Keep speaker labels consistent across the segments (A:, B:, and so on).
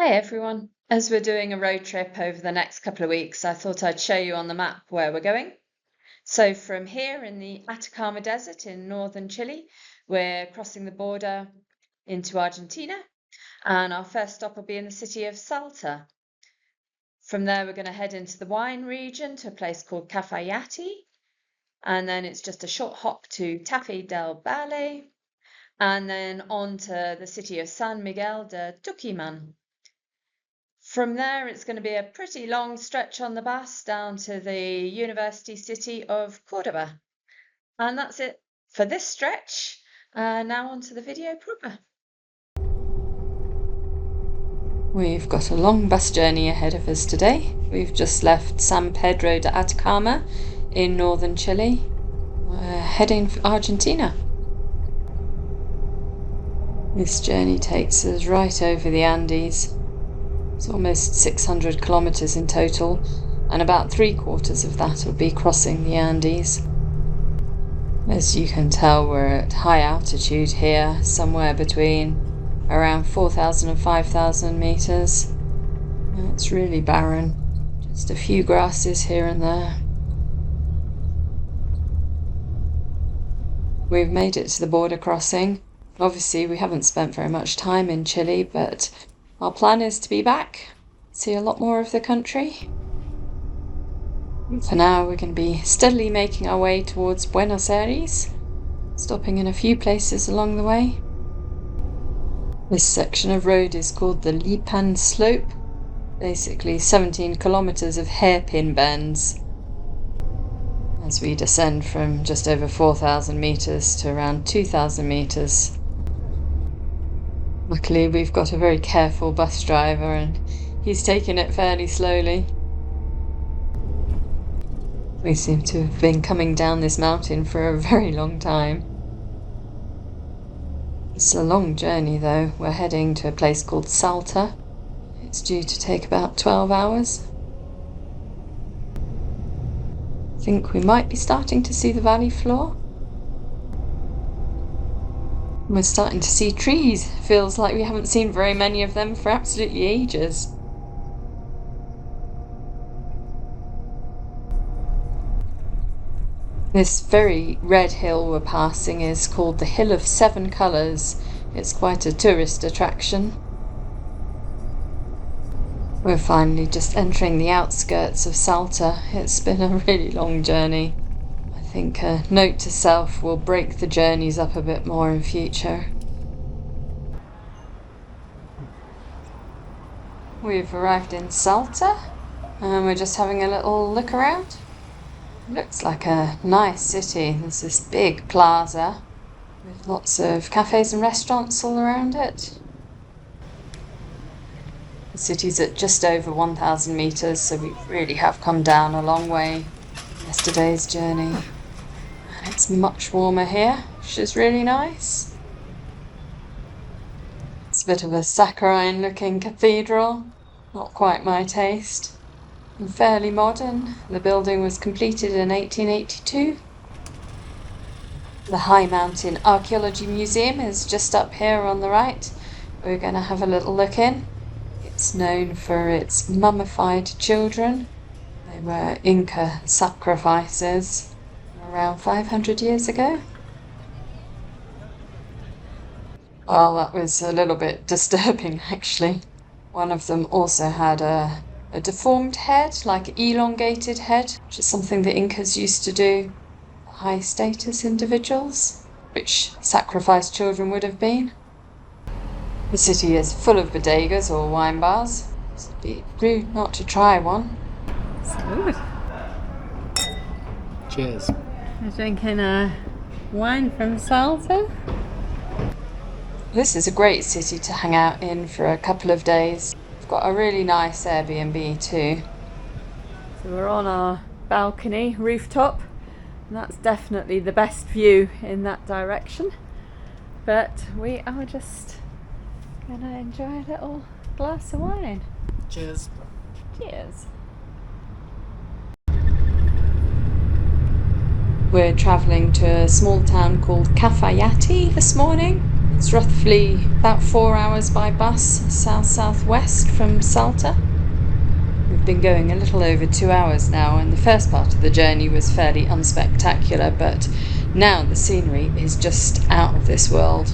A: Hi everyone. As we're doing a road trip over the next couple of weeks, I thought I'd show you on the map where we're going. So from here in the Atacama Desert in northern Chile, we're crossing the border into Argentina, and our first stop will be in the city of Salta. From there, we're going to head into the wine region to a place called Cafayate, and then it's just a short hop to Tafí del Valle, and then on to the city of San Miguel de Tucumán. From there, it's going to be a pretty long stretch on the bus down to the university city of Cordoba. And that's it for this stretch. Now on to the video proper. We've got a long bus journey ahead of us today. We've just left San Pedro de Atacama in northern Chile. We're heading for Argentina. This journey takes us right over the Andes. It's almost 600 kilometers in total, and about 3/4 of that will be crossing the Andes. As you can tell, we're at high altitude here, somewhere between around 4,000 and 5,000 meters. It's really barren, just a few grasses here and there. We've made it to the border crossing. Obviously, we haven't spent very much time in Chile, but our plan is to be back, see a lot more of the country. For now, we're going to be steadily making our way towards Buenos Aires, stopping in a few places along the way. This section of road is called the Lipan Slope, basically 17 kilometers of hairpin bends, as we descend from just over 4,000 meters to around 2,000 meters. Luckily, we've got a very careful bus driver and he's taking it fairly slowly. We seem to have been coming down this mountain for a very long time. It's a long journey though. We're heading to a place called Salta. It's due to take about 12 hours. I think we might be starting to see the valley floor. We're starting to see trees. Feels like we haven't seen very many of them for absolutely ages. This very red hill we're passing is called the Hill of Seven Colours. It's quite a tourist attraction. We're finally just entering the outskirts of Salta. It's been a really long journey. I think a note to self will break the journeys up a bit more in future. We've arrived in Salta and we're just having a little look around. It looks like a nice city. There's this big plaza with lots of cafes and restaurants all around it. The city's at just over 1,000 meters, so we really have come down a long way from yesterday's journey. It's much warmer here, which is really nice. It's a bit of a saccharine looking cathedral, not quite my taste, and fairly modern. The building was completed in 1882. The High Mountain Archaeology Museum is just up here on the right. We're going to have a little look in. It's known for its mummified children. They were Inca sacrifices around 500 years ago. Well, that was a little bit disturbing actually. One of them also had a deformed head, like elongated head, which is something the Incas used to do for high status individuals, which sacrificed children would have been. The city is full of bodegas or wine bars. It'd be rude not to try one.
B: Salud.
C: Cheers.
B: I'm drinking wine from Salta.
A: This is a great city to hang out in for a couple of days. We've got a really nice Airbnb too.
B: So we're on our balcony rooftop, and that's definitely the best view in that direction. But we are just gonna enjoy a little glass of wine.
C: Cheers.
B: Cheers.
A: We're travelling to a small town called Cafayate this morning. It's roughly about 4 hours by bus, south-southwest from Salta. We've been going a little over 2 hours now, and the first part of the journey was fairly unspectacular, but now the scenery is just out of this world.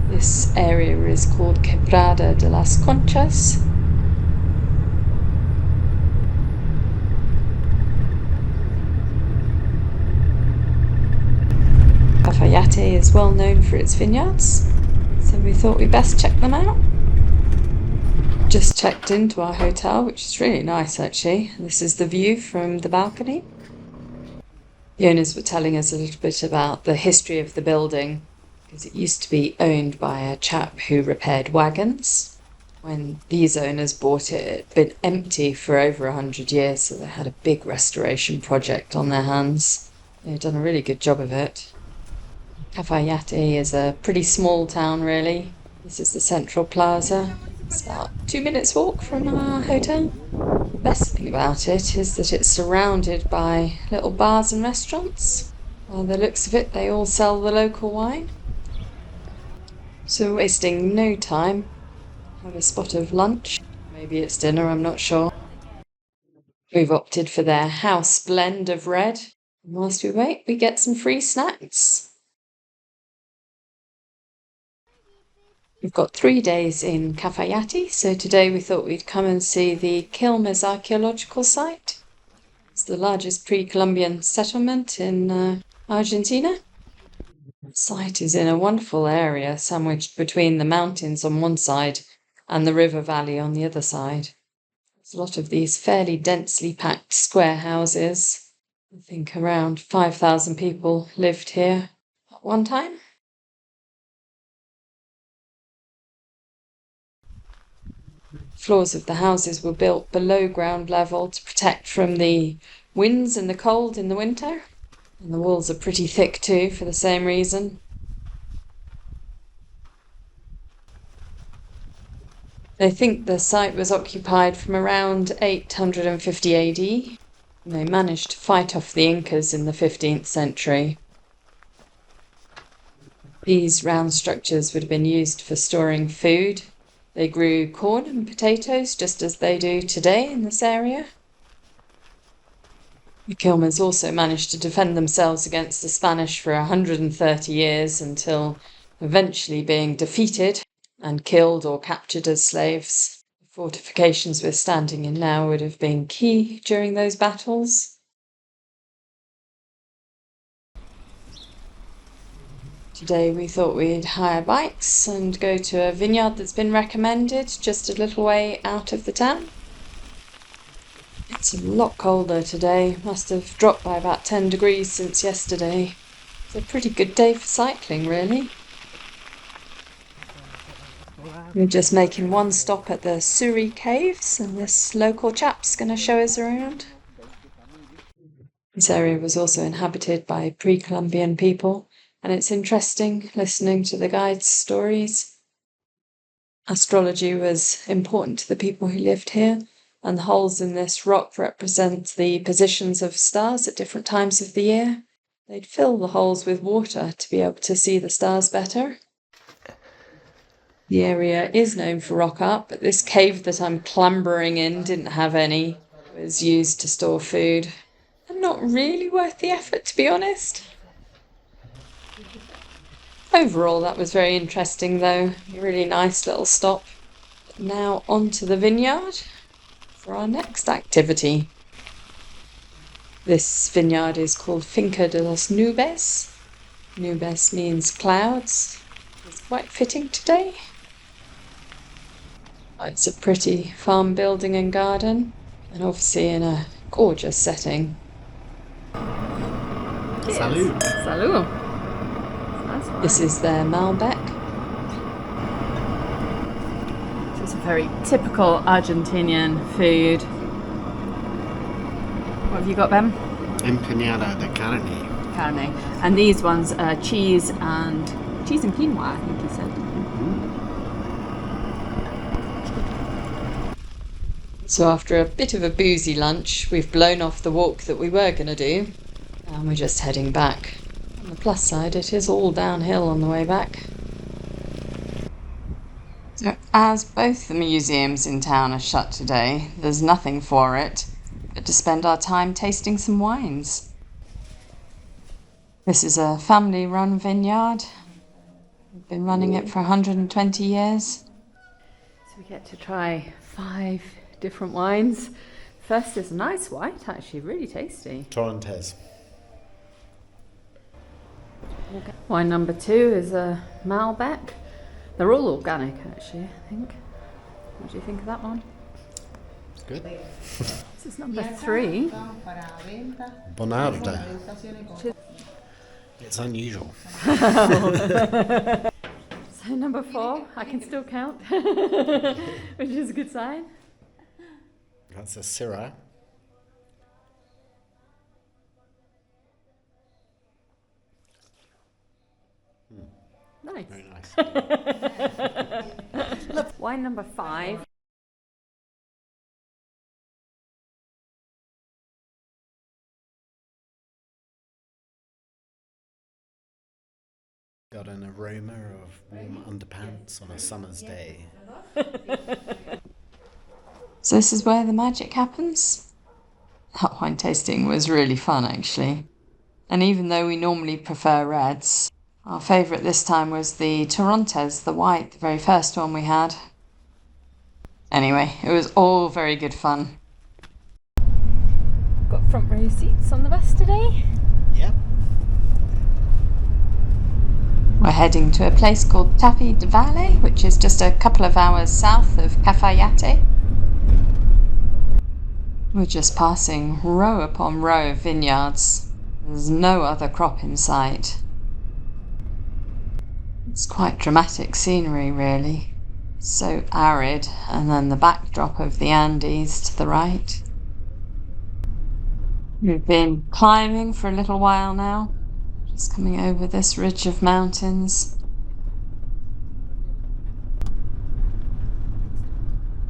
A: This area is called Quebrada de las Conchas. Cafayate is well known for its vineyards, so we thought we'd best check them out. Just checked into our hotel, which is really nice actually. This is the view from the balcony. The owners were telling us a little bit about the history of the building, because it used to be owned by a chap who repaired wagons. When these owners bought it, it had been empty for over 100 years, so they had a big restoration project on their hands. They've done a really good job of it. Cafayate is a pretty small town, really. This is the central plaza. It's about 2 minutes walk from our hotel. The best thing about it is that it's surrounded by little bars and restaurants. By the looks of it, they all sell the local wine. So we're wasting no time. Have a spot of lunch. Maybe it's dinner, I'm not sure. We've opted for their house blend of red. And whilst we wait, we get some free snacks. We've got 3 days in Cafayate, so today we thought we'd come and see the Quilmes archaeological site. It's the largest pre-Columbian settlement in Argentina. The site is in a wonderful area, sandwiched between the mountains on one side and the river valley on the other side. There's a lot of these fairly densely packed square houses. I think around 5,000 people lived here at one time. Floors of the houses were built below ground level to protect from the winds and the cold in the winter. And the walls are pretty thick too, for the same reason. They think the site was occupied from around 850 AD. And they managed to fight off the Incas in the 15th century. These round structures would have been used for storing food. They grew corn and potatoes just as they do today in this area. The Quilmes also managed to defend themselves against the Spanish for 130 years until eventually being defeated and killed or captured as slaves. The fortifications we're standing in now would have been key during those battles. Today we thought we'd hire bikes and go to a vineyard that's been recommended just a little way out of the town. It's a lot colder today, must have dropped by about 10 degrees since yesterday. It's a pretty good day for cycling, really. We're just making one stop at the Suri Caves, and this local chap's going to show us around. This area was also inhabited by pre-Columbian people, and it's interesting listening to the guides' stories. Astrology was important to the people who lived here, and the holes in this rock represent the positions of stars at different times of the year. They'd fill the holes with water to be able to see the stars better. The area is known for rock art, but this cave that I'm clambering in didn't have any. It was used to store food. And not really worth the effort, to be honest. Overall, that was very interesting, though. A really nice little stop. Now on to the vineyard for our next activity. This vineyard is called Finca de las Nubes. Nubes means clouds. It's quite fitting today. It's a pretty farm building and garden, and obviously in a gorgeous setting.
B: Salud. Salud.
A: This is their Malbec.
B: So it's a very typical Argentinian food. What have you got, Ben?
C: Empanada de carne.
B: Carne. And these ones are cheese and quinoa, I think you said.
A: So after a bit of a boozy lunch, we've blown off the walk that we were going to do, and we're just heading back. On the plus side, it is all downhill on the way back.
B: As both the museums in town are shut today, there's nothing for it but to spend our time tasting some wines. This is a family-run vineyard. We've been running it for 120 years. So we get to try 5 different wines. First is a nice white, actually really tasty.
C: Torrentes.
B: Wine number 2 is a Malbec. They're all organic, actually, I think. What do you think of that one?
C: It's good.
B: This is number 3.
C: Bonarda. It's unusual.
B: So number 4, I can still count, which is a good sign.
C: That's a Syrah.
B: Nice.
C: Very nice.
B: Wine number 5.
C: Got an aroma of warm underpants on a summer's day.
B: So this is where the magic happens. That wine tasting was really fun, actually. And even though we normally prefer reds, our favourite this time was the Torrentes, the white, the very first one we had. Anyway, it was all very good fun. Got front row seats on the bus today.
C: Yep.
B: We're heading to a place called Cafayate, which is just a couple of hours south of Cafayate. We're just passing row upon row of vineyards. There's no other crop in sight. It's quite dramatic scenery, really. So arid, and then the backdrop of the Andes to the right. We've been climbing for a little while now, just coming over this ridge of mountains.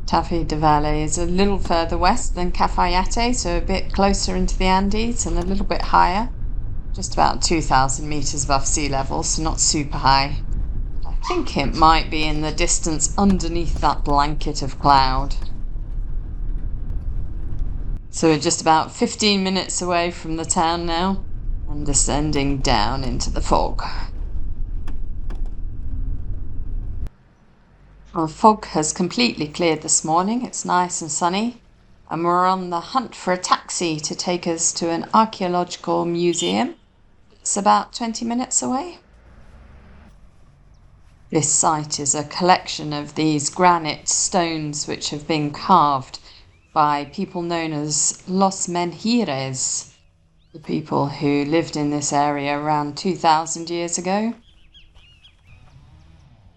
B: Cafayate is a little further west than Cafayate, so a bit closer into the Andes and a little bit higher. Just about 2,000 metres above sea level, so not super high. I think it might be in the distance underneath that blanket of cloud. So we're just about 15 minutes away from the town now and descending down into the fog. Well, the fog has completely cleared this morning. It's nice and sunny, and we're on the hunt for a taxi to take us to an archaeological museum. It's about 20 minutes away. This site is a collection of these granite stones which have been carved by people known as Los Menhires, the people who lived in this area around 2,000 years ago.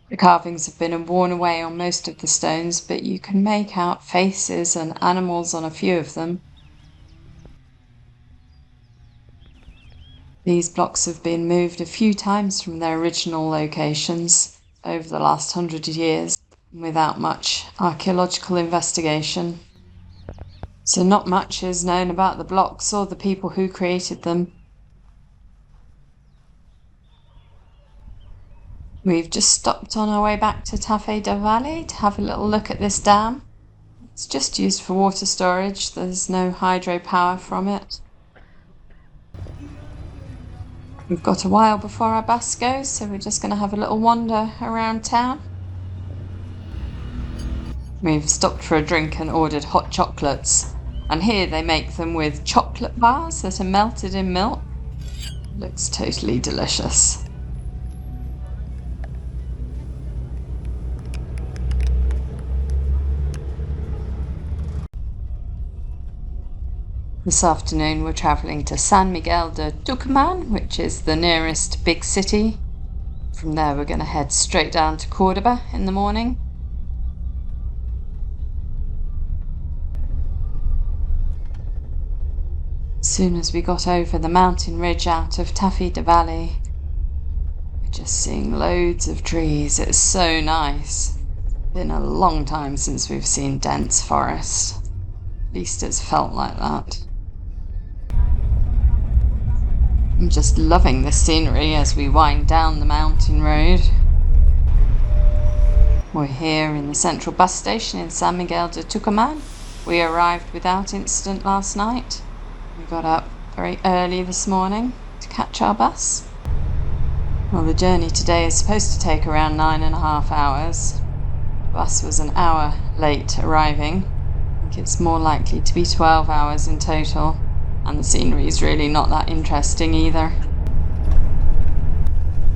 B: The carvings have been worn away on most of the stones, but you can make out faces and animals on a few of them. These blocks have been moved a few times from their original locations over the last 100 years without much archaeological investigation. So not much is known about the blocks or the people who created them. We've just stopped on our way back to Cafayate to have a little look at this dam. It's just used for water storage. There's no hydropower from it. We've got a while before our bus goes, so we're just going to have a little wander around town. We've stopped for a drink and ordered hot chocolates. And here they make them with chocolate bars that are melted in milk. Looks totally delicious. This afternoon we're travelling to San Miguel de Tucumán, which is the nearest big city. From there we're going to head straight down to Cordoba in the morning. As soon as we got over the mountain ridge out of Cafayate Valley, we're just seeing loads of trees. It's so nice. It's been a long time since we've seen dense forest. At least it's felt like that. I'm just loving the scenery as we wind down the mountain road.
A: We're here in the central bus station in San Miguel de Tucumán. We arrived without incident last night. We got up very early this morning to catch our bus. Well, the journey today is supposed to take around 9.5 hours. The bus was an hour late arriving. I think it's more likely to be 12 hours in total. And the scenery is really not that interesting either.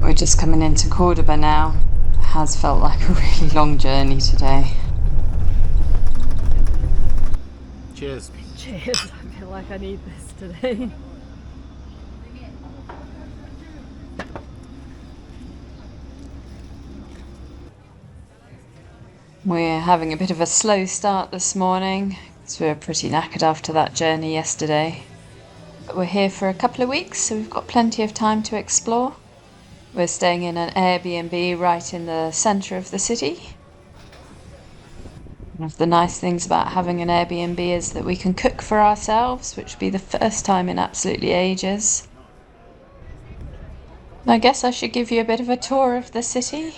A: We're just coming into Cordoba now. It has felt like a really long journey today.
C: Cheers.
B: Cheers, I feel like I need this today.
A: We're having a bit of a slow start this morning because we were pretty knackered after that journey yesterday. But we're here for a couple of weeks, so we've got plenty of time to explore. We're staying in an Airbnb right in the centre of the city. One of the nice things about having an Airbnb is that we can cook for ourselves, which will be the first time in absolutely ages. I guess I should give you a bit of a tour of the city.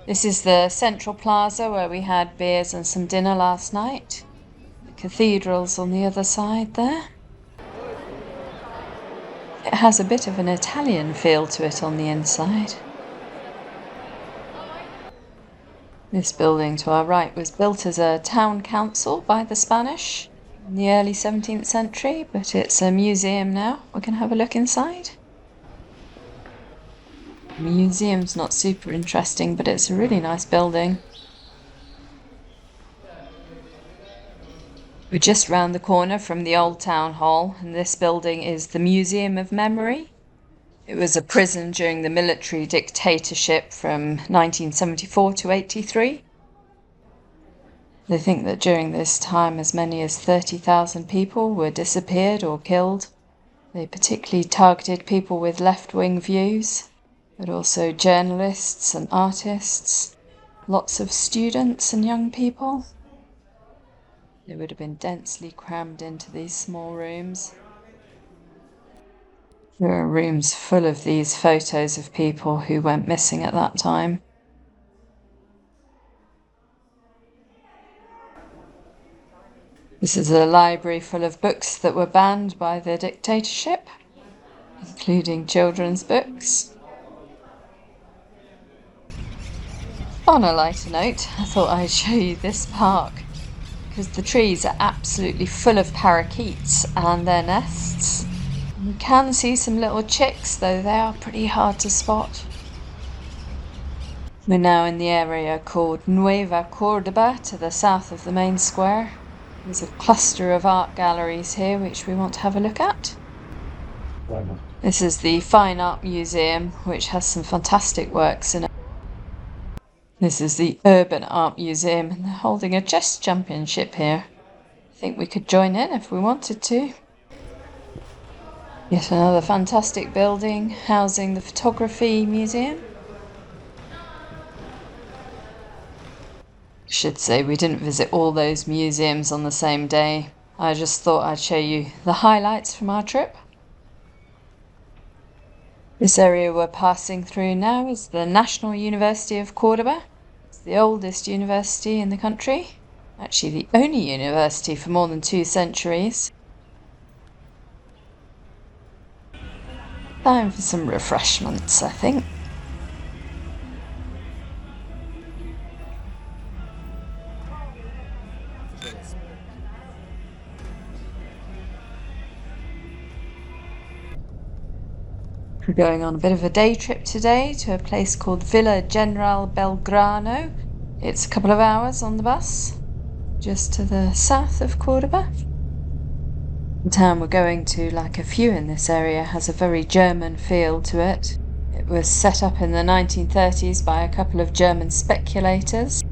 A: This is the central plaza where we had beers and some dinner last night. The cathedral's on the other side there. It has a bit of an Italian feel to it on the inside. This building to our right was built as a town council by the Spanish in the early 17th century, but it's a museum now. We can have a look inside. The museum's not super interesting, but it's a really nice building. We're just round the corner from the old town hall, and this building is the Museum of Memory. It was a prison during the military dictatorship from 1974 to 83. They think that during this time as many as 30,000 people were disappeared or killed. They particularly targeted people with left-wing views, but also journalists and artists, lots of students and young people. They would have been densely crammed into these small rooms. There are rooms full of these photos of people who went missing at that time. This is a library full of books that were banned by the dictatorship, including children's books. On a lighter note, I thought I'd show you this park, because the trees are absolutely full of parakeets and their nests. You can see some little chicks, though they are pretty hard to spot. We're now in the area called Nueva Cordoba, to the south of the main square. There's a cluster of art galleries here which we want to have a look at. This is the Fine Art Museum, which has some fantastic works in it. This is the Urban Art Museum, and they're holding a chess championship here. I think we could join in if we wanted to. Yet another fantastic building housing the Photography Museum. I should say we didn't visit all those museums on the same day. I just thought I'd show you the highlights from our trip. This area we're passing through now is the National University of Cordoba. It's the oldest university in the country. Actually, the only university for more than 2 centuries. Time for some refreshments, I think. We're going on a bit of a day trip today to a place called Villa General Belgrano. It's a couple of hours on the bus, just to the south of Cordoba. The town we're going to, like a few in this area, has a very German feel to it. It was set up in the 1930s by a couple of German speculators.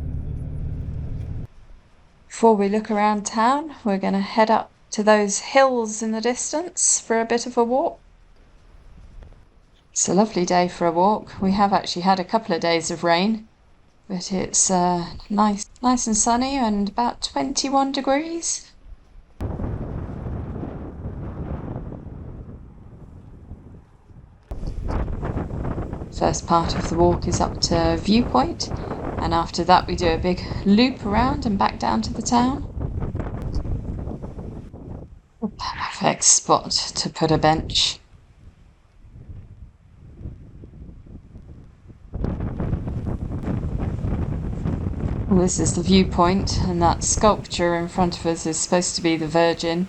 A: Before we look around town, we're going to head up to those hills in the distance for a bit of a walk. It's a lovely day for a walk. We have actually had a couple of days of rain, but it's nice and sunny and about 21 degrees. First part of the walk is up to Viewpoint, and after that we do a big loop around and back down to the town. A perfect spot to put a bench. Well, this is the viewpoint, and that sculpture in front of us is supposed to be the Virgin.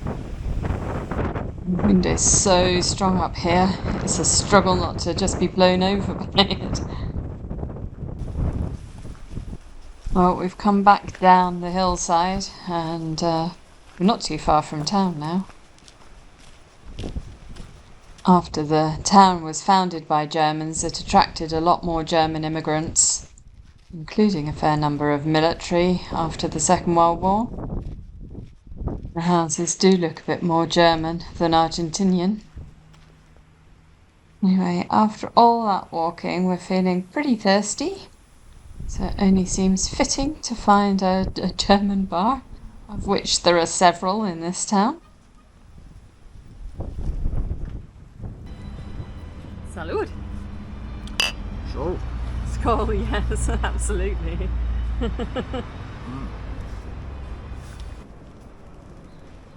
A: The wind is so strong up here, it's a struggle not to just be blown over by it. Well, we've come back down the hillside, and we're not too far from town now. After the town was founded by Germans, it attracted a lot more German immigrants, including a fair number of military after the Second World War. The houses do look a bit more German than Argentinian. Anyway, after all that walking, we're feeling pretty thirsty, so it only seems fitting to find a German bar, of which there are several in this town.
B: Salud.
C: Sure.
B: Skål, yes, absolutely.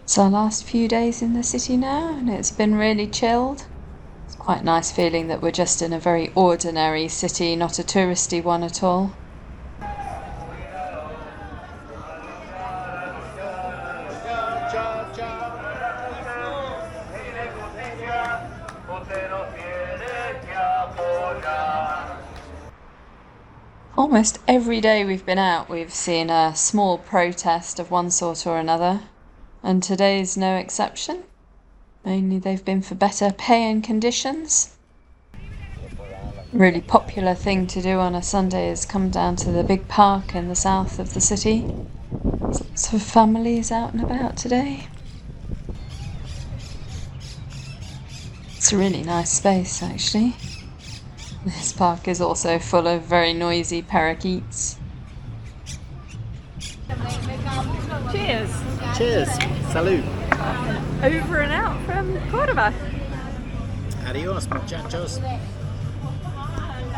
A: It's our last few days in the city now, and it's been really chilled. It's quite nice feeling that we're just in a very ordinary city, not a touristy one at all. Almost every day we've been out, we've seen a small protest of one sort or another, and today's no exception. Mainly they've been for better pay and conditions. A really popular thing to do on a Sunday is come down to the big park in the south of the city. There's lots of families out and about today. It's a really nice space, actually. This park is also full of very noisy parakeets.
B: Cheers.
C: Cheers. Salud.
B: Over and out from Cordoba.
C: Adios, muchachos.